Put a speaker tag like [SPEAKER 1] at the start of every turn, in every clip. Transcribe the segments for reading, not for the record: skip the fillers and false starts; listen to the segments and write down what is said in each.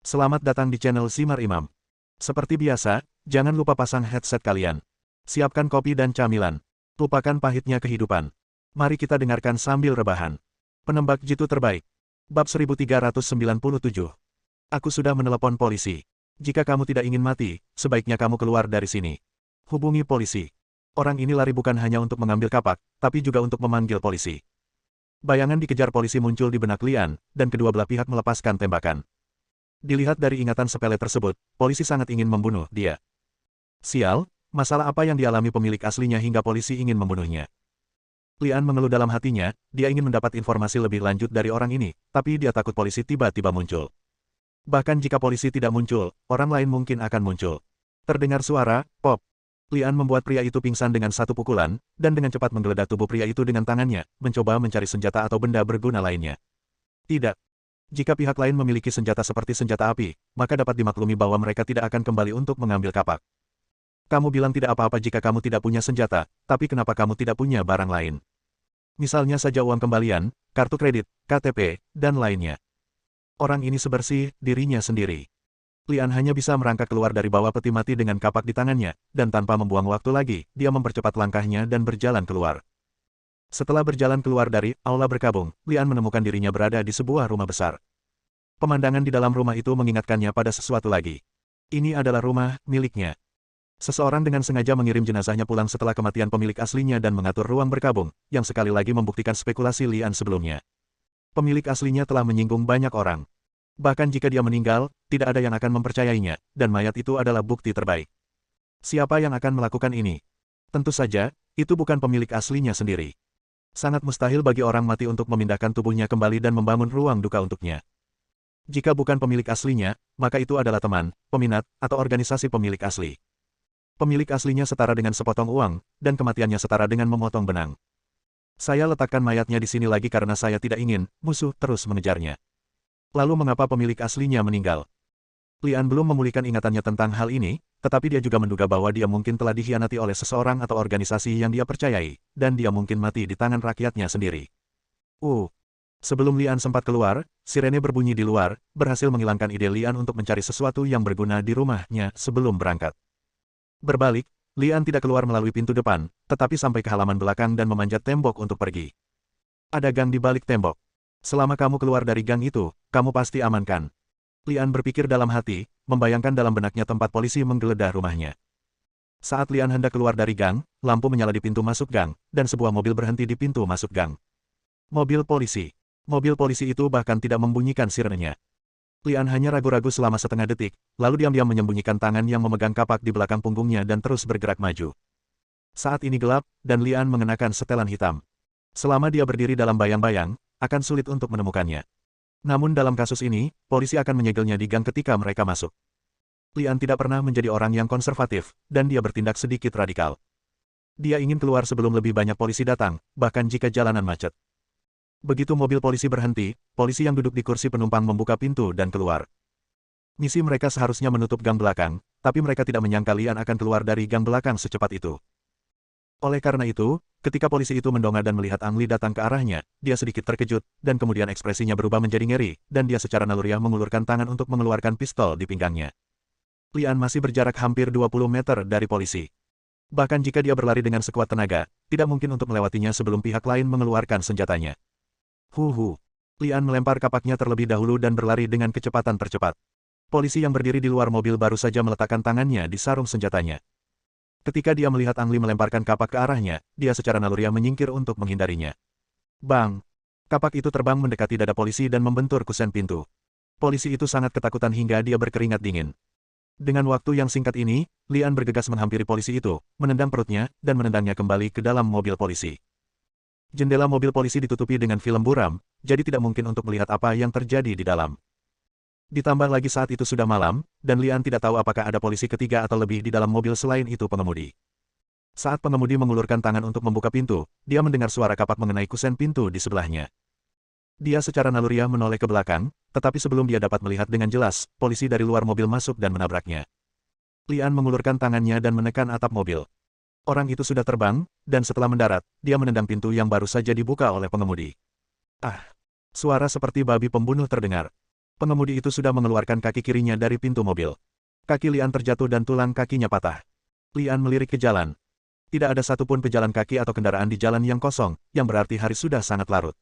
[SPEAKER 1] Selamat datang di channel Simar Imam. Seperti biasa, jangan lupa pasang headset kalian. Siapkan kopi dan camilan. Lupakan pahitnya kehidupan. Mari kita dengarkan sambil rebahan. Penembak jitu terbaik. Bab 1397. Aku sudah menelepon polisi. Jika kamu tidak ingin mati, sebaiknya kamu keluar dari sini. Hubungi polisi. Orang ini lari bukan hanya untuk mengambil kapak, tapi juga untuk memanggil polisi. Bayangan dikejar polisi muncul di benak Lian, dan kedua belah pihak melepaskan tembakan. Dilihat dari ingatan sepele tersebut, polisi sangat ingin membunuh dia. Sial, masalah apa yang dialami pemilik aslinya hingga polisi ingin membunuhnya? Lian mengeluh dalam hatinya, dia ingin mendapat informasi lebih lanjut dari orang ini, tapi dia takut polisi tiba-tiba muncul. Bahkan jika polisi tidak muncul, orang lain mungkin akan muncul. Terdengar suara, pop. Lian membuat pria itu pingsan dengan satu pukulan, dan dengan cepat menggeledah tubuh pria itu dengan tangannya, mencoba mencari senjata atau benda berguna lainnya. Tidak. Jika pihak lain memiliki senjata seperti senjata api, maka dapat dimaklumi bahwa mereka tidak akan kembali untuk mengambil kapak. Kamu bilang tidak apa-apa jika kamu tidak punya senjata, tapi kenapa kamu tidak punya barang lain? Misalnya saja uang kembalian, kartu kredit, KTP, dan lainnya. Orang ini sebersih dirinya sendiri. Lian hanya bisa merangkak keluar dari bawah peti mati dengan kapak di tangannya, dan tanpa membuang waktu lagi, dia mempercepat langkahnya dan berjalan keluar. Setelah berjalan keluar dari aula berkabung, Lian menemukan dirinya berada di sebuah rumah besar. Pemandangan di dalam rumah itu mengingatkannya pada sesuatu lagi. Ini adalah rumah miliknya. Seseorang dengan sengaja mengirim jenazahnya pulang setelah kematian pemilik aslinya dan mengatur ruang berkabung, yang sekali lagi membuktikan spekulasi Lian sebelumnya. Pemilik aslinya telah menyinggung banyak orang. Bahkan jika dia meninggal, tidak ada yang akan mempercayainya, dan mayat itu adalah bukti terbaik. Siapa yang akan melakukan ini? Tentu saja, itu bukan pemilik aslinya sendiri. Sangat mustahil bagi orang mati untuk memindahkan tubuhnya kembali dan membangun ruang duka untuknya. Jika bukan pemilik aslinya, maka itu adalah teman, peminat, atau organisasi pemilik asli. Pemilik aslinya setara dengan sepotong uang, dan kematiannya setara dengan memotong benang. Saya letakkan mayatnya di sini lagi karena saya tidak ingin musuh terus mengejarnya. Lalu mengapa pemilik aslinya meninggal? Lian belum memulihkan ingatannya tentang hal ini, tetapi dia juga menduga bahwa dia mungkin telah dikhianati oleh seseorang atau organisasi yang dia percayai, dan dia mungkin mati di tangan rakyatnya sendiri. Sebelum Lian sempat keluar, sirene berbunyi di luar, berhasil menghilangkan ide Lian untuk mencari sesuatu yang berguna di rumahnya sebelum berangkat. Berbalik, Lian tidak keluar melalui pintu depan, tetapi sampai ke halaman belakang dan memanjat tembok untuk pergi. Ada gang di balik tembok. Selama kamu keluar dari gang itu, kamu pasti aman kan? Lian berpikir dalam hati, membayangkan dalam benaknya tempat polisi menggeledah rumahnya. Saat Lian hendak keluar dari gang, lampu menyala di pintu masuk gang, dan sebuah mobil berhenti di pintu masuk gang. Mobil polisi. Mobil polisi itu bahkan tidak membunyikan sirenenya. Lian hanya ragu-ragu selama setengah detik, lalu diam-diam menyembunyikan tangan yang memegang kapak di belakang punggungnya dan terus bergerak maju. Saat ini gelap, dan Lian mengenakan setelan hitam. Selama dia berdiri dalam bayang-bayang, akan sulit untuk menemukannya. Namun dalam kasus ini, polisi akan menyegelnya di gang ketika mereka masuk. Lian tidak pernah menjadi orang yang konservatif, dan dia bertindak sedikit radikal. Dia ingin keluar sebelum lebih banyak polisi datang, bahkan jika jalanan macet. Begitu mobil polisi berhenti, polisi yang duduk di kursi penumpang membuka pintu dan keluar. Misi mereka seharusnya menutup gang belakang, tapi mereka tidak menyangka Lian akan keluar dari gang belakang secepat itu. Oleh karena itu, ketika polisi itu mendongak dan melihat Ang Li datang ke arahnya, dia sedikit terkejut, dan kemudian ekspresinya berubah menjadi ngeri, dan dia secara naluriah mengulurkan tangan untuk mengeluarkan pistol di pinggangnya. Lian masih berjarak hampir 20 meter dari polisi. Bahkan jika dia berlari dengan sekuat tenaga, tidak mungkin untuk melewatinya sebelum pihak lain mengeluarkan senjatanya. Lian melempar kapaknya terlebih dahulu dan berlari dengan kecepatan tercepat. Polisi yang berdiri di luar mobil baru saja meletakkan tangannya di sarung senjatanya. Ketika dia melihat Ang Li melemparkan kapak ke arahnya, dia secara naluriah menyingkir untuk menghindarinya. Bang! Kapak itu terbang mendekati dada polisi dan membentur kusen pintu. Polisi itu sangat ketakutan hingga dia berkeringat dingin. Dengan waktu yang singkat ini, Lian bergegas menghampiri polisi itu, menendang perutnya, dan menendangnya kembali ke dalam mobil polisi. Jendela mobil polisi ditutupi dengan film buram, jadi tidak mungkin untuk melihat apa yang terjadi di dalam. Ditambah lagi saat itu sudah malam, dan Lian tidak tahu apakah ada polisi ketiga atau lebih di dalam mobil selain itu pengemudi. Saat pengemudi mengulurkan tangan untuk membuka pintu, dia mendengar suara kapak mengenai kusen pintu di sebelahnya. Dia secara naluriah menoleh ke belakang, tetapi sebelum dia dapat melihat dengan jelas, polisi dari luar mobil masuk dan menabraknya. Lian mengulurkan tangannya dan menekan atap mobil. Orang itu sudah terbang, dan setelah mendarat, dia menendang pintu yang baru saja dibuka oleh pengemudi. Suara seperti babi pembunuh terdengar. Pengemudi itu sudah mengeluarkan kaki kirinya dari pintu mobil. Kaki Lian terjatuh dan tulang kakinya patah. Lian melirik ke jalan. Tidak ada satupun pejalan kaki atau kendaraan di jalan yang kosong, yang berarti hari sudah sangat larut.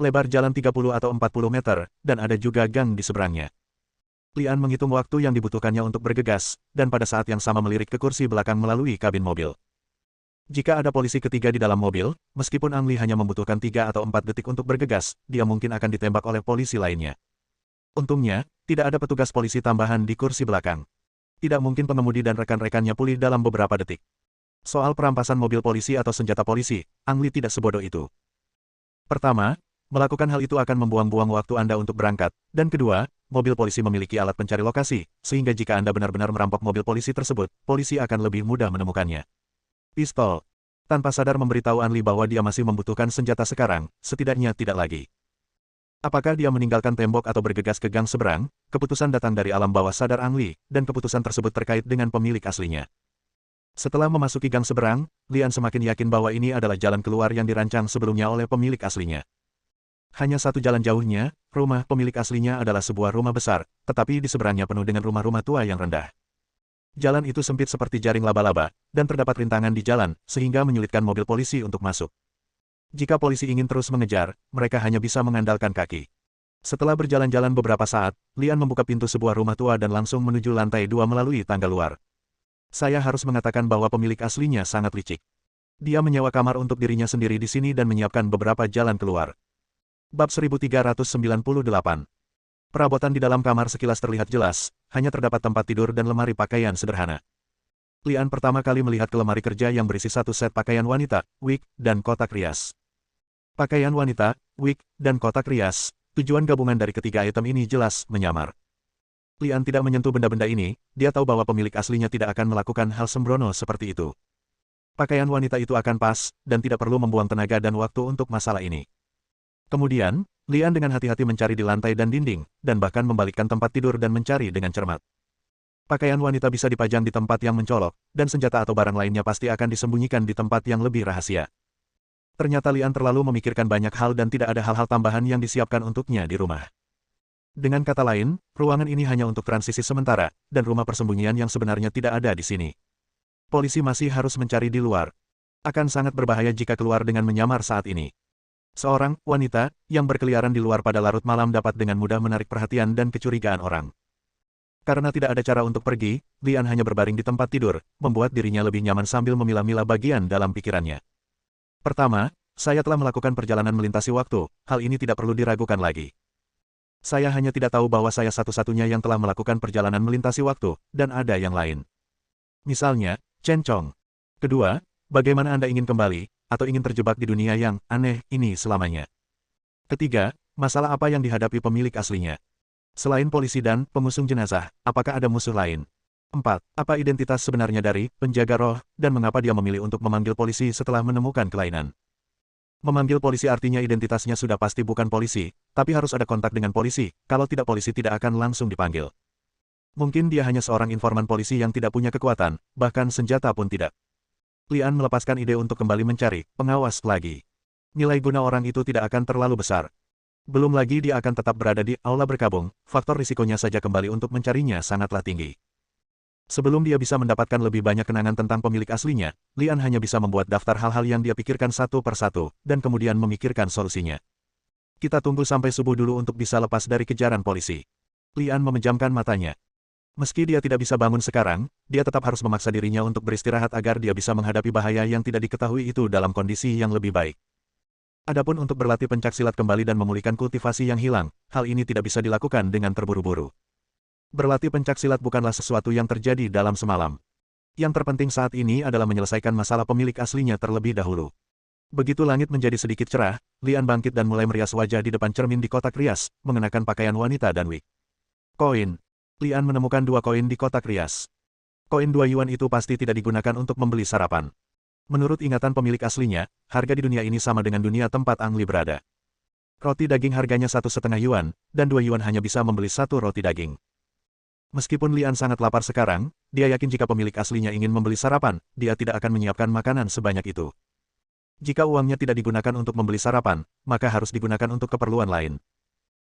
[SPEAKER 1] Lebar jalan 30 atau 40 meter, dan ada juga gang di seberangnya. Lian menghitung waktu yang dibutuhkannya untuk bergegas, dan pada saat yang sama melirik ke kursi belakang melalui kabin mobil. Jika ada polisi ketiga di dalam mobil, meskipun Ang Li hanya membutuhkan 3 atau 4 detik untuk bergegas, dia mungkin akan ditembak oleh polisi lainnya. Untungnya, tidak ada petugas polisi tambahan di kursi belakang. Tidak mungkin pengemudi dan rekan-rekannya pulih dalam beberapa detik. Soal perampasan mobil polisi atau senjata polisi, Ang Li tidak sebodoh itu. Pertama, melakukan hal itu akan membuang-buang waktu Anda untuk berangkat, dan kedua, mobil polisi memiliki alat pencari lokasi, sehingga jika Anda benar-benar merampok mobil polisi tersebut, polisi akan lebih mudah menemukannya. Pistol. Tanpa sadar memberitahu An Li bahwa dia masih membutuhkan senjata sekarang, setidaknya tidak lagi. Apakah dia meninggalkan tembok atau bergegas ke gang seberang? Keputusan datang dari alam bawah sadar Ang Li, dan keputusan tersebut terkait dengan pemilik aslinya. Setelah memasuki gang seberang, Lian semakin yakin bahwa ini adalah jalan keluar yang dirancang sebelumnya oleh pemilik aslinya. Hanya satu jalan jauhnya, rumah pemilik aslinya adalah sebuah rumah besar, tetapi di seberangnya penuh dengan rumah-rumah tua yang rendah. Jalan itu sempit seperti jaring laba-laba, dan terdapat rintangan di jalan, sehingga menyulitkan mobil polisi untuk masuk. Jika polisi ingin terus mengejar, mereka hanya bisa mengandalkan kaki. Setelah berjalan-jalan beberapa saat, Lian membuka pintu sebuah rumah tua dan langsung menuju lantai 2 melalui tangga luar. Saya harus mengatakan bahwa pemilik aslinya sangat licik. Dia menyewa kamar untuk dirinya sendiri di sini dan menyiapkan beberapa jalan keluar. Bab 1398. Perabotan di dalam kamar sekilas terlihat jelas, hanya terdapat tempat tidur dan lemari pakaian sederhana. Lian pertama kali melihat ke lemari kerja yang berisi satu set pakaian wanita, wig, dan kotak rias. Pakaian wanita, wig, dan kotak rias, tujuan gabungan dari ketiga item ini jelas menyamar. Lian tidak menyentuh benda-benda ini, dia tahu bahwa pemilik aslinya tidak akan melakukan hal sembrono seperti itu. Pakaian wanita itu akan pas, dan tidak perlu membuang tenaga dan waktu untuk masalah ini. Kemudian, Lian dengan hati-hati mencari di lantai dan dinding, dan bahkan membalikkan tempat tidur dan mencari dengan cermat. Pakaian wanita bisa dipajang di tempat yang mencolok, dan senjata atau barang lainnya pasti akan disembunyikan di tempat yang lebih rahasia. Ternyata Lian terlalu memikirkan banyak hal dan tidak ada hal-hal tambahan yang disiapkan untuknya di rumah. Dengan kata lain, ruangan ini hanya untuk transisi sementara, dan rumah persembunyian yang sebenarnya tidak ada di sini. Polisi masih harus mencari di luar. Akan sangat berbahaya jika keluar dengan menyamar saat ini. Seorang wanita yang berkeliaran di luar pada larut malam dapat dengan mudah menarik perhatian dan kecurigaan orang. Karena tidak ada cara untuk pergi, Lian hanya berbaring di tempat tidur, membuat dirinya lebih nyaman sambil memilah-milah bagian dalam pikirannya. Pertama, saya telah melakukan perjalanan melintasi waktu, hal ini tidak perlu diragukan lagi. Saya hanya tidak tahu bahwa saya satu-satunya yang telah melakukan perjalanan melintasi waktu, dan ada yang lain. Misalnya, Chen Chong. Kedua, bagaimana Anda ingin kembali, atau ingin terjebak di dunia yang aneh ini selamanya? Ketiga, masalah apa yang dihadapi pemilik aslinya? Selain polisi dan pengusung jenazah, apakah ada musuh lain? 4. Apa identitas sebenarnya dari penjaga roh, dan mengapa dia memilih untuk memanggil polisi setelah menemukan kelainan? Memanggil polisi artinya identitasnya sudah pasti bukan polisi, tapi harus ada kontak dengan polisi, kalau tidak polisi tidak akan langsung dipanggil. Mungkin dia hanya seorang informan polisi yang tidak punya kekuatan, bahkan senjata pun tidak. Lian melepaskan ide untuk kembali mencari pengawas lagi. Nilai guna orang itu tidak akan terlalu besar. Belum lagi dia akan tetap berada di aula berkabung, faktor risikonya saja kembali untuk mencarinya sangatlah tinggi. Sebelum dia bisa mendapatkan lebih banyak kenangan tentang pemilik aslinya, Lian hanya bisa membuat daftar hal-hal yang dia pikirkan satu persatu, dan kemudian memikirkan solusinya. Kita tunggu sampai subuh dulu untuk bisa lepas dari kejaran polisi. Lian memejamkan matanya. Meski dia tidak bisa bangun sekarang, dia tetap harus memaksa dirinya untuk beristirahat agar dia bisa menghadapi bahaya yang tidak diketahui itu dalam kondisi yang lebih baik. Adapun untuk berlatih pencaksilat kembali dan memulihkan kultivasi yang hilang, hal ini tidak bisa dilakukan dengan terburu-buru. Berlatih pencaksilat bukanlah sesuatu yang terjadi dalam semalam. Yang terpenting saat ini adalah menyelesaikan masalah pemilik aslinya terlebih dahulu. Begitu langit menjadi sedikit cerah, Lian bangkit dan mulai merias wajah di depan cermin di kotak rias, mengenakan pakaian wanita dan wig. Koin. Lian menemukan 2 koin di kotak rias. Koin 2 yuan itu pasti tidak digunakan untuk membeli sarapan. Menurut ingatan pemilik aslinya, harga di dunia ini sama dengan dunia tempat Ang Li berada. Roti daging harganya 1,5 yuan, dan 2 yuan hanya bisa membeli 1 roti daging. Meskipun Lian sangat lapar sekarang, dia yakin jika pemilik aslinya ingin membeli sarapan, dia tidak akan menyiapkan makanan sebanyak itu. Jika uangnya tidak digunakan untuk membeli sarapan, maka harus digunakan untuk keperluan lain.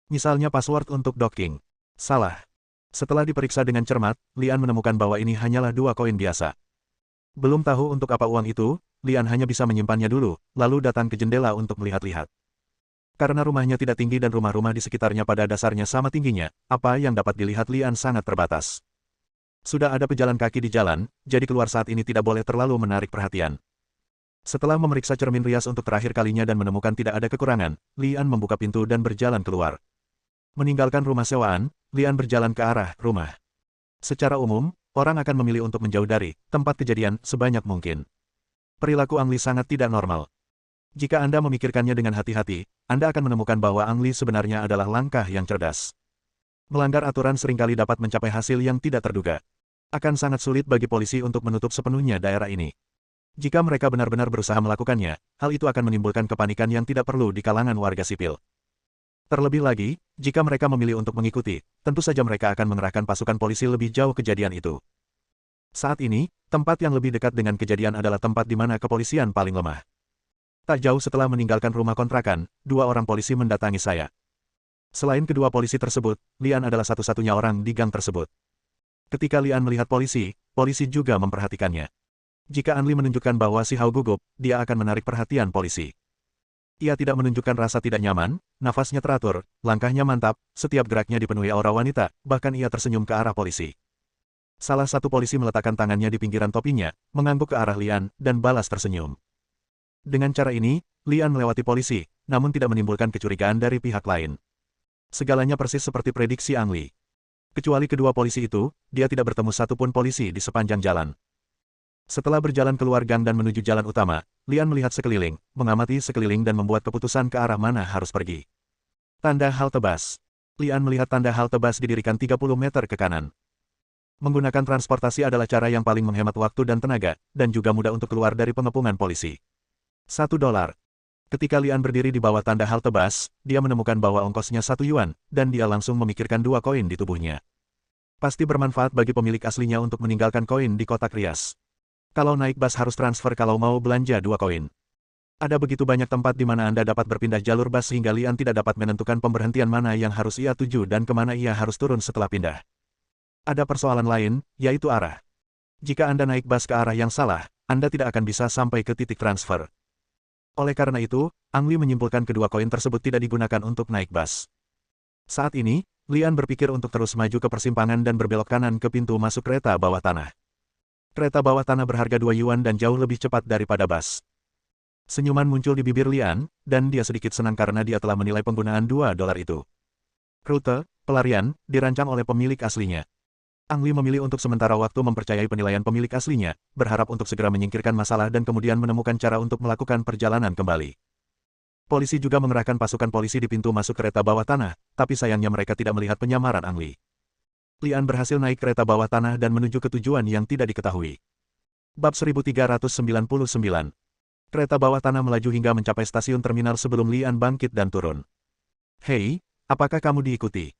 [SPEAKER 1] Misalnya password untuk docking. Salah. Setelah diperiksa dengan cermat, Lian menemukan bahwa ini hanyalah 2 koin biasa. Belum tahu untuk apa uang itu, Lian hanya bisa menyimpannya dulu, lalu datang ke jendela untuk melihat-lihat. Karena rumahnya tidak tinggi dan rumah-rumah di sekitarnya pada dasarnya sama tingginya, apa yang dapat dilihat Lian sangat terbatas. Sudah ada pejalan kaki di jalan, jadi keluar saat ini tidak boleh terlalu menarik perhatian. Setelah memeriksa cermin rias untuk terakhir kalinya dan menemukan tidak ada kekurangan, Lian membuka pintu dan berjalan keluar. Meninggalkan rumah sewaan, Lian berjalan ke arah rumah. Secara umum, orang akan memilih untuk menjauh dari tempat kejadian sebanyak mungkin. Perilaku Ang Li sangat tidak normal. Jika Anda memikirkannya dengan hati-hati, Anda akan menemukan bahwa Ang Li sebenarnya adalah langkah yang cerdas. Melanggar aturan seringkali dapat mencapai hasil yang tidak terduga. Akan sangat sulit bagi polisi untuk menutup sepenuhnya daerah ini. Jika mereka benar-benar berusaha melakukannya, hal itu akan menimbulkan kepanikan yang tidak perlu di kalangan warga sipil. Terlebih lagi, jika mereka memilih untuk mengikuti, tentu saja mereka akan mengerahkan pasukan polisi lebih jauh kejadian itu. Saat ini, tempat yang lebih dekat dengan kejadian adalah tempat di mana kepolisian paling lemah. Tak jauh setelah meninggalkan rumah kontrakan, 2 orang polisi mendatangi saya. Selain kedua polisi tersebut, Lian adalah satu-satunya orang di gang tersebut. Ketika Lian melihat polisi, polisi juga memperhatikannya. Jika An Li menunjukkan bahwa si Hao gugup, dia akan menarik perhatian polisi. Ia tidak menunjukkan rasa tidak nyaman, nafasnya teratur, langkahnya mantap, setiap geraknya dipenuhi aura wanita, bahkan ia tersenyum ke arah polisi. Salah satu polisi meletakkan tangannya di pinggiran topinya, mengangguk ke arah Lian, dan balas tersenyum. Dengan cara ini, Lian melewati polisi, namun tidak menimbulkan kecurigaan dari pihak lain. Segalanya persis seperti prediksi Ang Li. Kecuali kedua polisi itu, dia tidak bertemu satupun polisi di sepanjang jalan. Setelah berjalan keluar gang dan menuju jalan utama, Lian melihat sekeliling, mengamati sekeliling dan membuat keputusan ke arah mana harus pergi. Tanda halte bus. Lian melihat tanda halte bus didirikan 30 meter ke kanan. Menggunakan transportasi adalah cara yang paling menghemat waktu dan tenaga, dan juga mudah untuk keluar dari pengepungan polisi. $1. Ketika Lian berdiri di bawah tanda halte bus, dia menemukan bahwa ongkosnya 1 yuan, dan dia langsung memikirkan 2 koin di tubuhnya. Pasti bermanfaat bagi pemilik aslinya untuk meninggalkan koin di kotak rias. Kalau naik bus harus transfer kalau mau belanja 2 koin. Ada begitu banyak tempat di mana Anda dapat berpindah jalur bus sehingga Lian tidak dapat menentukan pemberhentian mana yang harus ia tuju dan kemana ia harus turun setelah pindah. Ada persoalan lain, yaitu arah. Jika Anda naik bus ke arah yang salah, Anda tidak akan bisa sampai ke titik transfer. Oleh karena itu, Ang Li menyimpulkan kedua koin tersebut tidak digunakan untuk naik bus. Saat ini, Lian berpikir untuk terus maju ke persimpangan dan berbelok kanan ke pintu masuk kereta bawah tanah. Kereta bawah tanah berharga 2 yuan dan jauh lebih cepat daripada bus. Senyuman muncul di bibir Lian, dan dia sedikit senang karena dia telah menilai penggunaan $2 itu. Rute, pelarian, dirancang oleh pemilik aslinya. Ang Li memilih untuk sementara waktu mempercayai penilaian pemilik aslinya, berharap untuk segera menyingkirkan masalah dan kemudian menemukan cara untuk melakukan perjalanan kembali. Polisi juga mengerahkan pasukan polisi di pintu masuk kereta bawah tanah, tapi sayangnya mereka tidak melihat penyamaran Ang Li. Lian berhasil naik kereta bawah tanah dan menuju ke tujuan yang tidak diketahui. Bab 1399. Kereta bawah tanah melaju hingga mencapai stasiun terminal sebelum Lian bangkit dan turun. Hei, apakah kamu diikuti?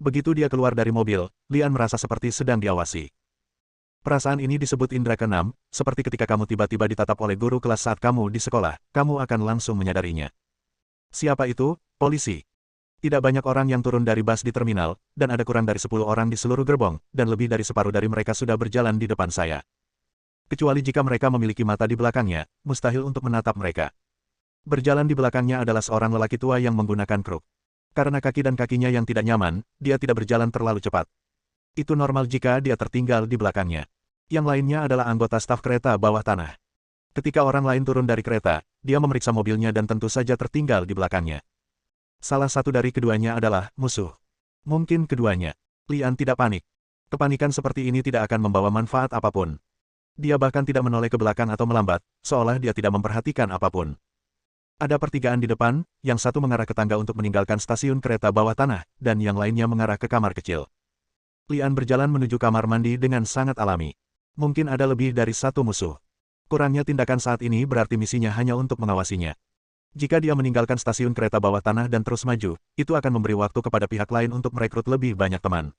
[SPEAKER 1] Begitu dia keluar dari mobil, Lian merasa seperti sedang diawasi. Perasaan ini disebut indera keenam, seperti ketika kamu tiba-tiba ditatap oleh guru kelas saat kamu di sekolah, kamu akan langsung menyadarinya. Siapa itu? Polisi. Tidak banyak orang yang turun dari bus di terminal, dan ada kurang dari 10 orang di seluruh gerbong, dan lebih dari separuh dari mereka sudah berjalan di depan saya. Kecuali jika mereka memiliki mata di belakangnya, mustahil untuk menatap mereka. Berjalan di belakangnya adalah seorang lelaki tua yang menggunakan kruk. Karena kaki dan kakinya yang tidak nyaman, dia tidak berjalan terlalu cepat. Itu normal jika dia tertinggal di belakangnya. Yang lainnya adalah anggota staf kereta bawah tanah. Ketika orang lain turun dari kereta, dia memeriksa mobilnya dan tentu saja tertinggal di belakangnya. Salah satu dari keduanya adalah musuh. Mungkin keduanya. Lian tidak panik. Kepanikan seperti ini tidak akan membawa manfaat apapun. Dia bahkan tidak menoleh ke belakang atau melambat, seolah dia tidak memperhatikan apapun. Ada pertigaan di depan, yang satu mengarah ke tangga untuk meninggalkan stasiun kereta bawah tanah, dan yang lainnya mengarah ke kamar kecil. Lian berjalan menuju kamar mandi dengan sangat alami. Mungkin ada lebih dari satu musuh. Kurangnya tindakan saat ini berarti misinya hanya untuk mengawasinya. Jika dia meninggalkan stasiun kereta bawah tanah dan terus maju, itu akan memberi waktu kepada pihak lain untuk merekrut lebih banyak teman.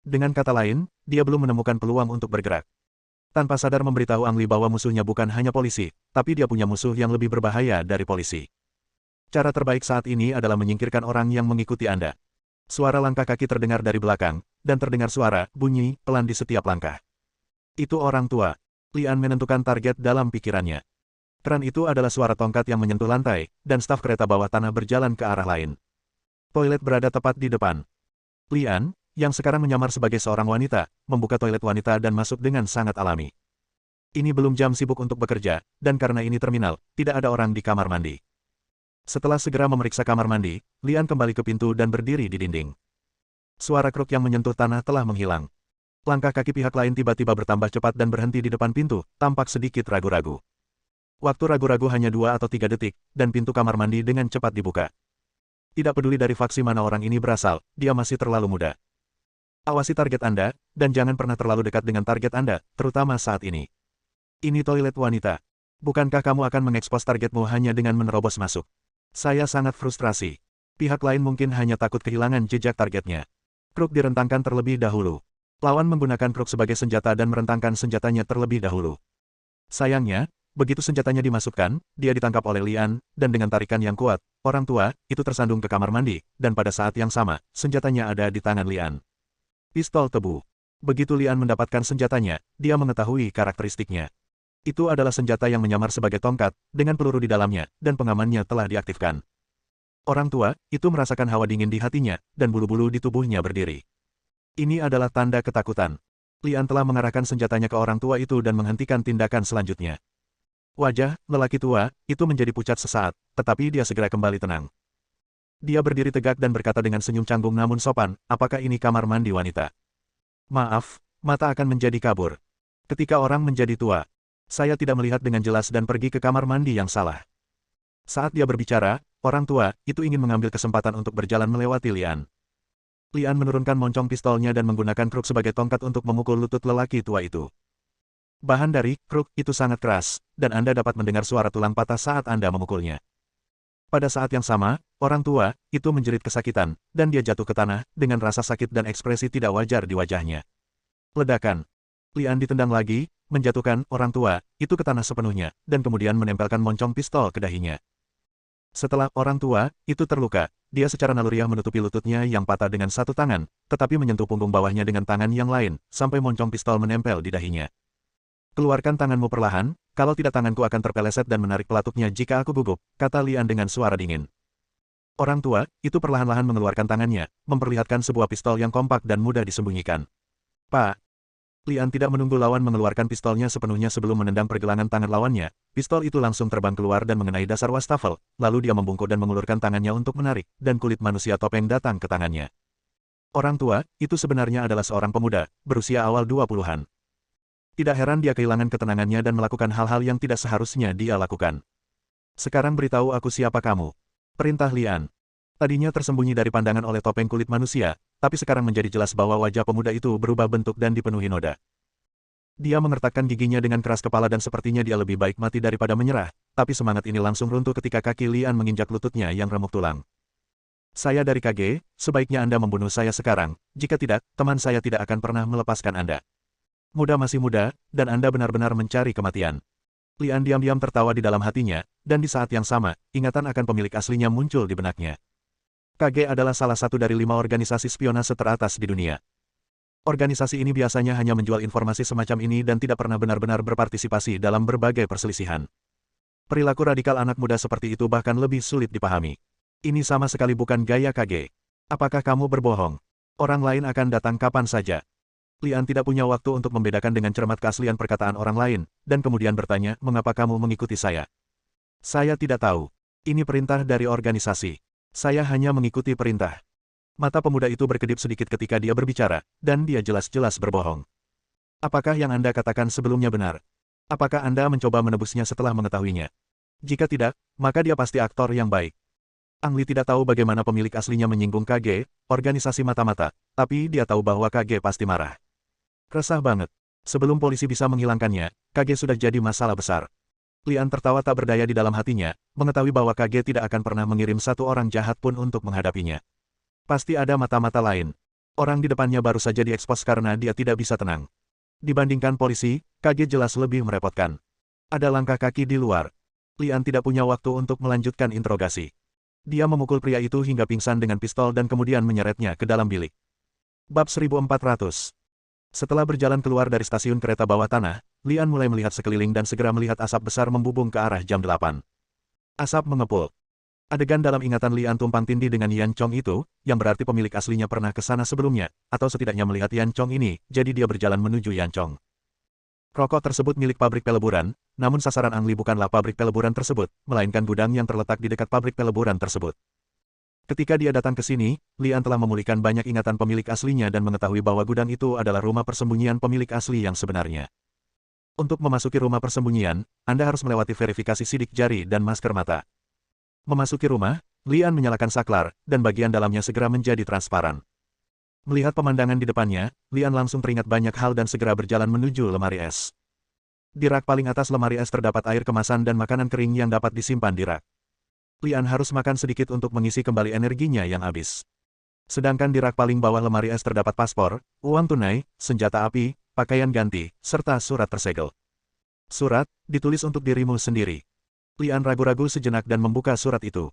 [SPEAKER 1] Dengan kata lain, dia belum menemukan peluang untuk bergerak. Tanpa sadar memberitahu Ang Li bahwa musuhnya bukan hanya polisi, tapi dia punya musuh yang lebih berbahaya dari polisi. Cara terbaik saat ini adalah menyingkirkan orang yang mengikuti Anda. Suara langkah kaki terdengar dari belakang, dan terdengar suara bunyi pelan di setiap langkah. Itu orang tua. Lian menentukan target dalam pikirannya. Keran itu adalah suara tongkat yang menyentuh lantai, dan staf kereta bawah tanah berjalan ke arah lain. Toilet berada tepat di depan. Lian, yang sekarang menyamar sebagai seorang wanita, membuka toilet wanita dan masuk dengan sangat alami. Ini belum jam sibuk untuk bekerja, dan karena ini terminal, tidak ada orang di kamar mandi. Setelah segera memeriksa kamar mandi, Lian kembali ke pintu dan berdiri di dinding. Suara kruk yang menyentuh tanah telah menghilang. Langkah kaki pihak lain tiba-tiba bertambah cepat dan berhenti di depan pintu, tampak sedikit ragu-ragu. Waktu ragu-ragu hanya 2 atau 3 detik, dan pintu kamar mandi dengan cepat dibuka. Tidak peduli dari faksi mana orang ini berasal, dia masih terlalu muda. Awasi target Anda, dan jangan pernah terlalu dekat dengan target Anda, terutama saat ini. Ini toilet wanita. Bukankah kamu akan mengekspos targetmu hanya dengan menerobos masuk? Saya sangat frustrasi. Pihak lain mungkin hanya takut kehilangan jejak targetnya. Kruk direntangkan terlebih dahulu. Lawan menggunakan kruk sebagai senjata dan merentangkan senjatanya terlebih dahulu. Sayangnya, begitu senjatanya dimasukkan, dia ditangkap oleh Lian, dan dengan tarikan yang kuat, orang tua itu tersandung ke kamar mandi, dan pada saat yang sama, senjatanya ada di tangan Lian. Pistol tebu. Begitu Lian mendapatkan senjatanya, dia mengetahui karakteristiknya. Itu adalah senjata yang menyamar sebagai tongkat, dengan peluru di dalamnya, dan pengamannya telah diaktifkan. Orang tua itu merasakan hawa dingin di hatinya, dan bulu-bulu di tubuhnya berdiri. Ini adalah tanda ketakutan. Lian telah mengarahkan senjatanya ke orang tua itu dan menghentikan tindakan selanjutnya. Wajah lelaki tua itu menjadi pucat sesaat, tetapi dia segera kembali tenang. Dia berdiri tegak dan berkata dengan senyum canggung namun sopan, apakah ini kamar mandi wanita? Maaf, mata akan menjadi kabur. Ketika orang menjadi tua, saya tidak melihat dengan jelas dan pergi ke kamar mandi yang salah. Saat dia berbicara, orang tua itu ingin mengambil kesempatan untuk berjalan melewati Lian. Lian menurunkan moncong pistolnya dan menggunakan kruk sebagai tongkat untuk memukul lutut lelaki tua itu. Bahan dari kruk itu sangat keras, dan Anda dapat mendengar suara tulang patah saat Anda memukulnya. Pada saat yang sama, orang tua itu menjerit kesakitan, dan dia jatuh ke tanah dengan rasa sakit dan ekspresi tidak wajar di wajahnya. Ledakan. Lian ditendang lagi, menjatuhkan orang tua itu ke tanah sepenuhnya, dan kemudian menempelkan moncong pistol ke dahinya. Setelah orang tua itu terluka, dia secara naluriah menutupi lututnya yang patah dengan satu tangan, tetapi menyentuh punggung bawahnya dengan tangan yang lain, sampai moncong pistol menempel di dahinya. Keluarkan tanganmu perlahan, kalau tidak tanganku akan terpeleset dan menarik pelatuknya jika aku gugup, kata Lian dengan suara dingin. Orang tua itu perlahan-lahan mengeluarkan tangannya, memperlihatkan sebuah pistol yang kompak dan mudah disembunyikan. Pak. Lian tidak menunggu lawan mengeluarkan pistolnya sepenuhnya sebelum menendang pergelangan tangan lawannya. Pistol itu langsung terbang keluar dan mengenai dasar wastafel, lalu dia membungkuk dan mengulurkan tangannya untuk menarik, dan kulit manusia topeng datang ke tangannya. Orang tua itu sebenarnya adalah seorang pemuda, berusia awal 20-an. Tidak heran dia kehilangan ketenangannya dan melakukan hal-hal yang tidak seharusnya dia lakukan. Sekarang beritahu aku siapa kamu. Perintah Lian. Tadinya tersembunyi dari pandangan oleh topeng kulit manusia, tapi sekarang menjadi jelas bahwa wajah pemuda itu berubah bentuk dan dipenuhi noda. Dia mengertakkan giginya dengan keras kepala dan sepertinya dia lebih baik mati daripada menyerah, tapi semangat ini langsung runtuh ketika kaki Lian menginjak lututnya yang remuk tulang. Saya dari KG, sebaiknya Anda membunuh saya sekarang, jika tidak, teman saya tidak akan pernah melepaskan Anda. Muda masih muda, dan Anda benar-benar mencari kematian. Lian diam-diam tertawa di dalam hatinya, dan di saat yang sama, ingatan akan pemilik aslinya muncul di benaknya. KG adalah salah satu dari 5 organisasi spionase teratas di dunia. Organisasi ini biasanya hanya menjual informasi semacam ini dan tidak pernah benar-benar berpartisipasi dalam berbagai perselisihan. Perilaku radikal anak muda seperti itu bahkan lebih sulit dipahami. Ini sama sekali bukan gaya KG. Apakah kamu berbohong? Orang lain akan datang kapan saja. Lian tidak punya waktu untuk membedakan dengan cermat keaslian perkataan orang lain, dan kemudian bertanya, mengapa kamu mengikuti saya? Saya tidak tahu. Ini perintah dari organisasi. Saya hanya mengikuti perintah. Mata pemuda itu berkedip sedikit ketika dia berbicara, dan dia jelas-jelas berbohong. Apakah yang Anda katakan sebelumnya benar? Apakah Anda mencoba menebusnya setelah mengetahuinya? Jika tidak, maka dia pasti aktor yang baik. Ang Li tidak tahu bagaimana pemilik aslinya menyinggung KG, organisasi mata-mata, tapi dia tahu bahwa KG pasti marah. Resah banget. Sebelum polisi bisa menghilangkannya, KG sudah jadi masalah besar. Lian tertawa tak berdaya di dalam hatinya, mengetahui bahwa KG tidak akan pernah mengirim satu orang jahat pun untuk menghadapinya. Pasti ada mata-mata lain. Orang di depannya baru saja diekspos karena dia tidak bisa tenang. Dibandingkan polisi, KG jelas lebih merepotkan. Ada langkah kaki di luar. Lian tidak punya waktu untuk melanjutkan interogasi. Dia memukul pria itu hingga pingsan dengan pistol dan kemudian menyeretnya ke dalam bilik. Bab 1400. Setelah berjalan keluar dari stasiun kereta bawah tanah, Lian mulai melihat sekeliling dan segera melihat asap besar membubung ke arah jam 8. Asap mengepul. Adegan dalam ingatan Lian tumpang tindih dengan Yan Chong itu, yang berarti pemilik aslinya pernah ke sana sebelumnya, atau setidaknya melihat Yan Chong ini, jadi dia berjalan menuju Yan Chong. Rokok tersebut milik pabrik peleburan, namun sasaran Ang Li bukanlah pabrik peleburan tersebut, melainkan gudang yang terletak di dekat pabrik peleburan tersebut. Ketika dia datang ke sini, Lian telah memulihkan banyak ingatan pemilik aslinya dan mengetahui bahwa gudang itu adalah rumah persembunyian pemilik asli yang sebenarnya. Untuk memasuki rumah persembunyian, Anda harus melewati verifikasi sidik jari dan masker mata. Memasuki rumah, Lian menyalakan saklar, dan bagian dalamnya segera menjadi transparan. Melihat pemandangan di depannya, Lian langsung teringat banyak hal dan segera berjalan menuju lemari es. Di rak paling atas lemari es terdapat air kemasan dan makanan kering yang dapat disimpan di rak. Lian harus makan sedikit untuk mengisi kembali energinya yang habis. Sedangkan di rak paling bawah lemari es terdapat paspor, uang tunai, senjata api, pakaian ganti, serta surat tersegel. Surat, ditulis untuk dirimu sendiri. Lian ragu-ragu sejenak dan membuka surat itu.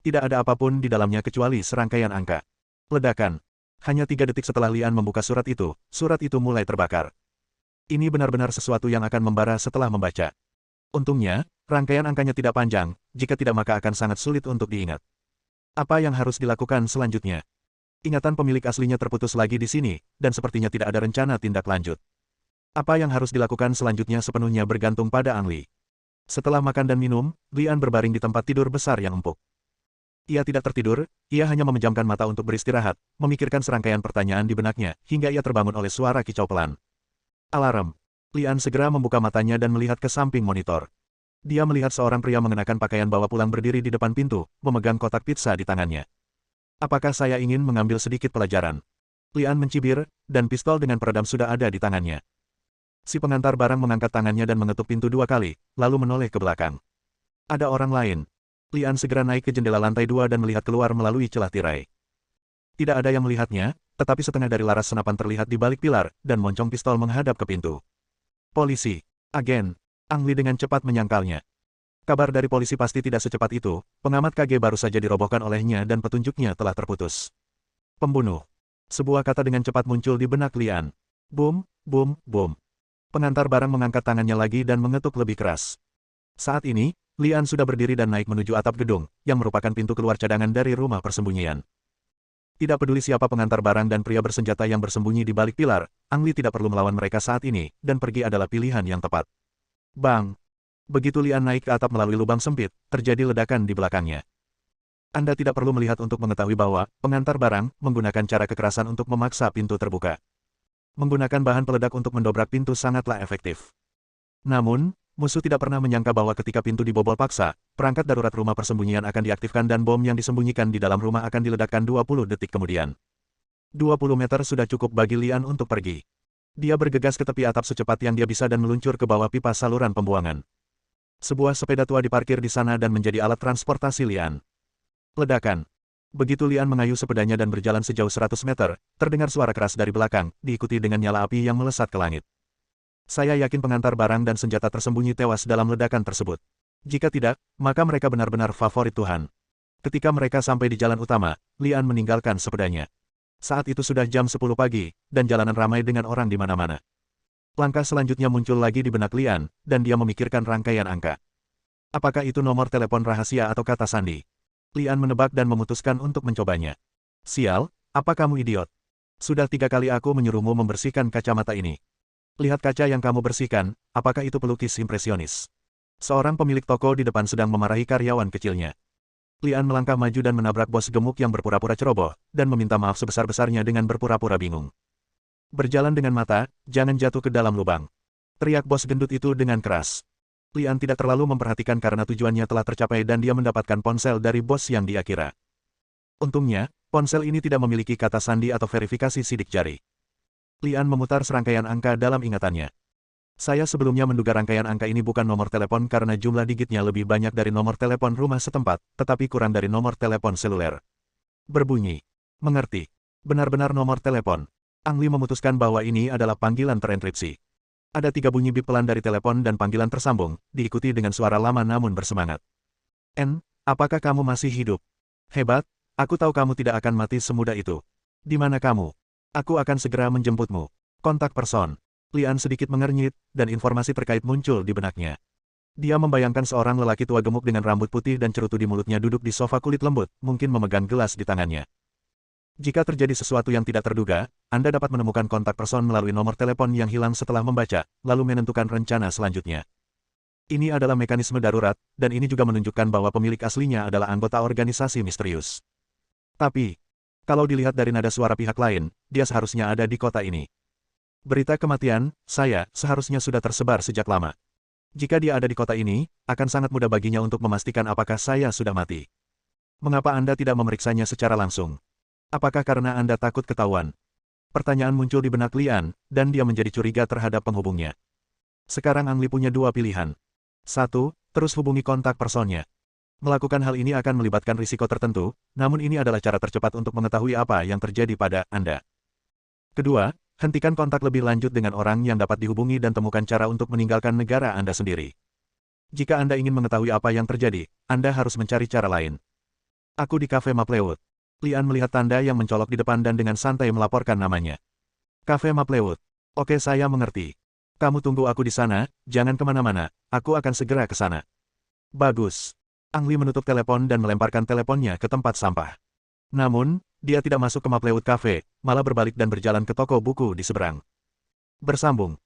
[SPEAKER 1] Tidak ada apapun di dalamnya kecuali serangkaian angka. Ledakan. Hanya 3 detik setelah Lian membuka surat itu mulai terbakar. Ini benar-benar sesuatu yang akan membara setelah membaca. Untungnya, rangkaian angkanya tidak panjang, jika tidak maka akan sangat sulit untuk diingat. Apa yang harus dilakukan selanjutnya? Ingatan pemilik aslinya terputus lagi di sini, dan sepertinya tidak ada rencana tindak lanjut. Apa yang harus dilakukan selanjutnya sepenuhnya bergantung pada Ang Li. Setelah makan dan minum, Lian berbaring di tempat tidur besar yang empuk. Ia tidak tertidur, ia hanya memejamkan mata untuk beristirahat, memikirkan serangkaian pertanyaan di benaknya, hingga ia terbangun oleh suara kicau pelan. Alarm. Lian segera membuka matanya dan melihat ke samping monitor. Dia melihat seorang pria mengenakan pakaian bawa pulang berdiri di depan pintu, memegang kotak pizza di tangannya. Apakah saya ingin mengambil sedikit pelajaran? Lian mencibir, dan pistol dengan peredam sudah ada di tangannya. Si pengantar barang mengangkat tangannya dan mengetuk pintu 2 kali, lalu menoleh ke belakang. Ada orang lain. Lian segera naik ke jendela lantai 2 dan melihat keluar melalui celah tirai. Tidak ada yang melihatnya, tetapi setengah dari laras senapan terlihat di balik pilar, dan moncong pistol menghadap ke pintu. Polisi. Agen. Ang Li dengan cepat menyangkalnya. Kabar dari polisi pasti tidak secepat itu, pengamat KG baru saja dirobohkan olehnya dan petunjuknya telah terputus. Pembunuh. Sebuah kata dengan cepat muncul di benak Lian. Boom, boom, boom. Pengantar barang mengangkat tangannya lagi dan mengetuk lebih keras. Saat ini, Lian sudah berdiri dan naik menuju atap gedung, yang merupakan pintu keluar cadangan dari rumah persembunyian. Tidak peduli siapa pengantar barang dan pria bersenjata yang bersembunyi di balik pilar, Ang Li tidak perlu melawan mereka saat ini, dan pergi adalah pilihan yang tepat. Bang! Begitu Lian naik ke atap melalui lubang sempit, terjadi ledakan di belakangnya. Anda tidak perlu melihat untuk mengetahui bahwa pengantar barang menggunakan cara kekerasan untuk memaksa pintu terbuka. Menggunakan bahan peledak untuk mendobrak pintu sangatlah efektif. Namun, musuh tidak pernah menyangka bahwa ketika pintu dibobol paksa, perangkat darurat rumah persembunyian akan diaktifkan dan bom yang disembunyikan di dalam rumah akan diledakkan 20 detik kemudian. 20 meter sudah cukup bagi Lian untuk pergi. Dia bergegas ke tepi atap secepat yang dia bisa dan meluncur ke bawah pipa saluran pembuangan. Sebuah sepeda tua diparkir di sana dan menjadi alat transportasi Lian. Ledakan. Begitu Lian mengayuh sepedanya dan berjalan sejauh 100 meter, terdengar suara keras dari belakang, diikuti dengan nyala api yang melesat ke langit. Saya yakin pengantar barang dan senjata tersembunyi tewas dalam ledakan tersebut. Jika tidak, maka mereka benar-benar favorit Tuhan. Ketika mereka sampai di jalan utama, Lian meninggalkan sepedanya. Saat itu sudah jam 10 pagi, dan jalanan ramai dengan orang di mana-mana. Langkah selanjutnya muncul lagi di benak Lian, dan dia memikirkan rangkaian angka. Apakah itu nomor telepon rahasia atau kata sandi? Lian menebak dan memutuskan untuk mencobanya. Sial, apa kamu idiot? Sudah 3 kali aku menyuruhmu membersihkan kacamata ini. Lihat kaca yang kamu bersihkan, apakah itu pelukis impresionis? Seorang pemilik toko di depan sedang memarahi karyawan kecilnya. Lian melangkah maju dan menabrak bos gemuk yang berpura-pura ceroboh, dan meminta maaf sebesar-besarnya dengan berpura-pura bingung. Berjalan dengan mata, jangan jatuh ke dalam lubang. Teriak bos gendut itu dengan keras. Lian tidak terlalu memperhatikan karena tujuannya telah tercapai dan dia mendapatkan ponsel dari bos yang dia kira. Untungnya, ponsel ini tidak memiliki kata sandi atau verifikasi sidik jari. Lian memutar serangkaian angka dalam ingatannya. Saya sebelumnya menduga rangkaian angka ini bukan nomor telepon karena jumlah digitnya lebih banyak dari nomor telepon rumah setempat, tetapi kurang dari nomor telepon seluler. Berbunyi. Mengerti. Benar-benar nomor telepon. Ang Li memutuskan bahwa ini adalah panggilan terenkripsi. Ada 3 bunyi bip pelan dari telepon dan panggilan tersambung, diikuti dengan suara lama namun bersemangat. N, apakah kamu masih hidup? Hebat, aku tahu kamu tidak akan mati semudah itu. Di mana kamu? Aku akan segera menjemputmu. Kontak person. Lian sedikit mengernyit, dan informasi terkait muncul di benaknya. Dia membayangkan seorang lelaki tua gemuk dengan rambut putih dan cerutu di mulutnya duduk di sofa kulit lembut, mungkin memegang gelas di tangannya. Jika terjadi sesuatu yang tidak terduga, Anda dapat menemukan kontak person melalui nomor telepon yang hilang setelah membaca, lalu menentukan rencana selanjutnya. Ini adalah mekanisme darurat, dan ini juga menunjukkan bahwa pemilik aslinya adalah anggota organisasi misterius. Tapi, kalau dilihat dari nada suara pihak lain, dia seharusnya ada di kota ini. Berita kematian, saya, seharusnya sudah tersebar sejak lama. Jika dia ada di kota ini, akan sangat mudah baginya untuk memastikan apakah saya sudah mati. Mengapa Anda tidak memeriksanya secara langsung? Apakah karena Anda takut ketahuan? Pertanyaan muncul di benak Lian, dan dia menjadi curiga terhadap penghubungnya. Sekarang Ang Li punya dua pilihan. 1. Terus hubungi kontak personnya. Melakukan hal ini akan melibatkan risiko tertentu, namun ini adalah cara tercepat untuk mengetahui apa yang terjadi pada Anda. Kedua, hentikan kontak lebih lanjut dengan orang yang dapat dihubungi dan temukan cara untuk meninggalkan negara Anda sendiri. Jika Anda ingin mengetahui apa yang terjadi, Anda harus mencari cara lain. Aku di Cafe Maplewood. Lian melihat tanda yang mencolok di depan dan dengan santai melaporkan namanya. Cafe Maplewood. Oke, saya mengerti. Kamu tunggu aku di sana, jangan kemana-mana, aku akan segera ke sana. Bagus. Ang Li menutup telepon dan melemparkan teleponnya ke tempat sampah. Namun, dia tidak masuk ke Maplewood Cafe, malah berbalik dan berjalan ke toko buku di seberang. Bersambung.